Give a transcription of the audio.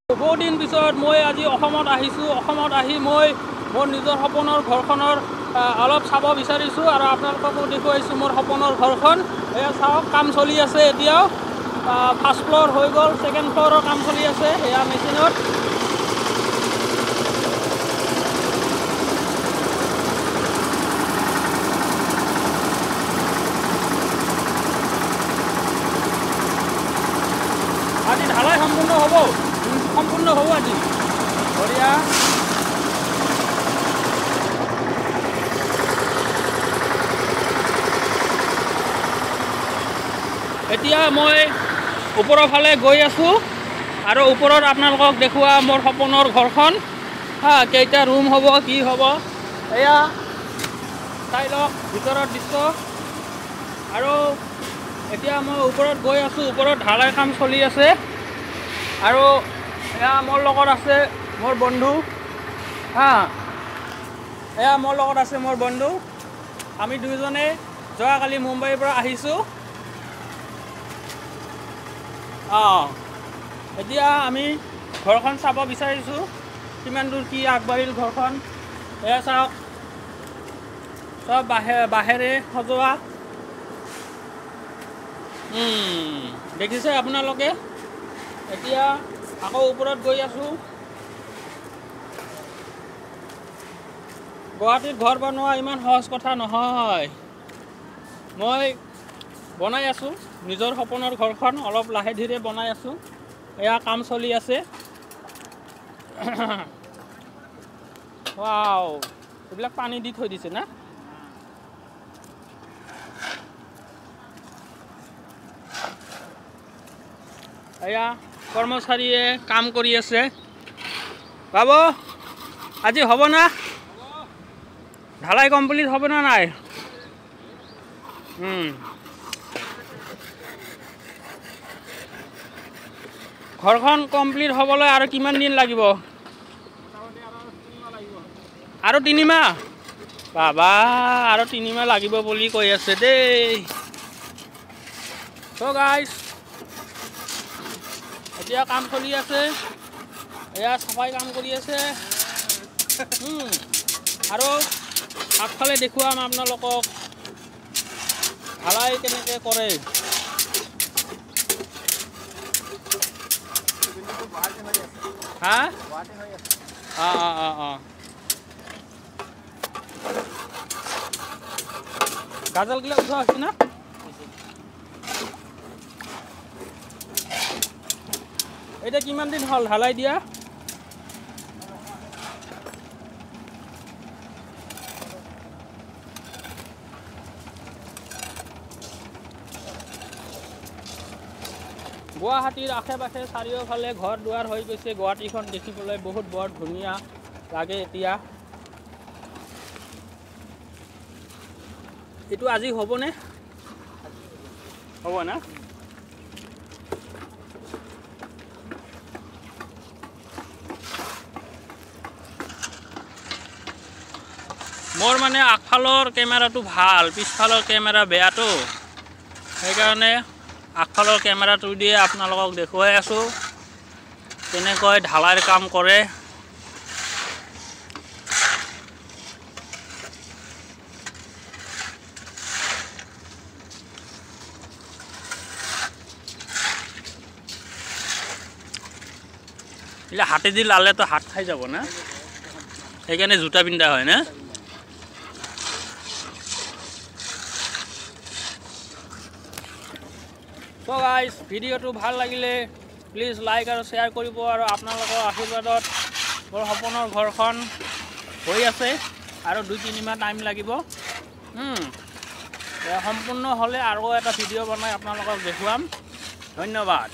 বহু দিন পিছত মই আজি অসমত আহিছোঁ। অসমত আহি মই মোৰ নিজৰ সপোনৰ ঘৰখনৰ অলপ চাব বিচাৰিছোঁ আৰু আপোনালোককো দেখুৱাইছোঁ মোৰ সপোনৰ ঘৰখন। এয়া চাওক, কাম চলি আছে এতিয়াও। ফাৰ্ষ্ট ফ্ল'ৰ হৈ গ'ল, ছেকেণ্ড ফ্ল'ৰৰ কাম চলি আছে এয়া মেচিনত। আজি ঢালাই সম্পূৰ্ণ হ'ব আজি। বঢ়িয়া। এতিয়া মই ওপৰৰ ফালে গৈ আছোঁ আৰু ওপৰত আপোনালোকক দেখুওৱা মোৰ সপোনৰ ঘৰখন। কেইটা ৰুম হ'ব, কি হ'ব, এয়া চাই লওক ভিতৰৰ দৃশ্য। আৰু এতিয়া মই ওপৰত গৈ আছোঁ। ওপৰত ঢালাই কাম চলি আছে আৰু এয়া মোৰ লগত আছে মোৰ বন্ধু। এয়া মোৰ লগত আছে মোৰ বন্ধু। আমি দুয়োজনে যোৱাকালি মুম্বাইৰ পৰা আহিছোঁ। এতিয়া আমি ঘৰখন চাব বিচাৰিছোঁ, কিমান দূৰ কি আগবাঢ়িল ঘৰখন। এয়া চাওক, চব বাঁহেৰে সজোৱা। দেখিছে আপোনালোকে। এতিয়া আকৌ ওপৰত গৈ আছোঁ। গুৱাহাটীত ঘৰ বনোৱা ইমান সহজ কথা নহয়। মই বনাই আছোঁ নিজৰ সপোনৰ ঘৰখন, অলপ লাহে ধীৰে বনাই আছোঁ। এয়া কাম চলি আছে। ৱাও, এইবিলাক পানী দি থৈ দিছে না। এয়া কৰ্মচাৰীয়ে কাম কৰি আছে। বাবু, আজি হ'ব না? ঢালাই কমপ্লিট হ'ব না নাই? ঘৰখন কমপ্লিট হ'বলৈ আৰু কিমান দিন লাগিব? আৰু 3 মাহ? বাবা, আৰু 3 মাহ লাগিব বুলি কৈ আছে দেই। চ' গাইজ, এতিয়া কাম চলি আছে। এয়া চাফাই কাম কৰি আছে। আৰু আগফালে দেখুৱাম আপোনালোকক ঢালাই কেনেকৈ কৰে। গাজলগিলা উঠোৱা হৈছে না? এতিয়া কিমান দিন হ'ল ঢালাই দিয়া? গুৱাহাটীৰ আশে পাশে চাৰিওফালে ঘৰ দুৱাৰ হৈ গৈছে। গুৱাহাটীখন দেখিবলৈ বহুত বৰ ধুনীয়া লাগে এতিয়া। এইটো আজি হ'বনে? হ'ব না? মোৰ মানে আগফালৰ কেমেৰাটো ভাল, পিছফালৰ কেমেৰা বেয়াটো। সেইকাৰণে আগফালৰ কেমেৰাটো দিয়ে আপোনালোকক দেখুৱাই আছোঁ কেনেকৈ ঢালাইৰ কাম কৰে। এইবিলাক হাতেদি লালেতো হাত খাই যাব না, সেইকাৰণে জোতা পিন্ধা হয় না। চ' গাইজ, ভিডিঅ'টো ভাল লাগিলে প্লিজ লাইক আৰু শ্বেয়াৰ কৰিব। আৰু আপোনালোকৰ আশীৰ্বাদত মোৰ সপোনৰ ঘৰখন হৈ আছে আৰু 2-3 মাহ টাইম লাগিব। সম্পূৰ্ণ হ'লে আৰু এটা ভিডিঅ' বনাই আপোনালোকক দেখুৱাম। ধন্যবাদ।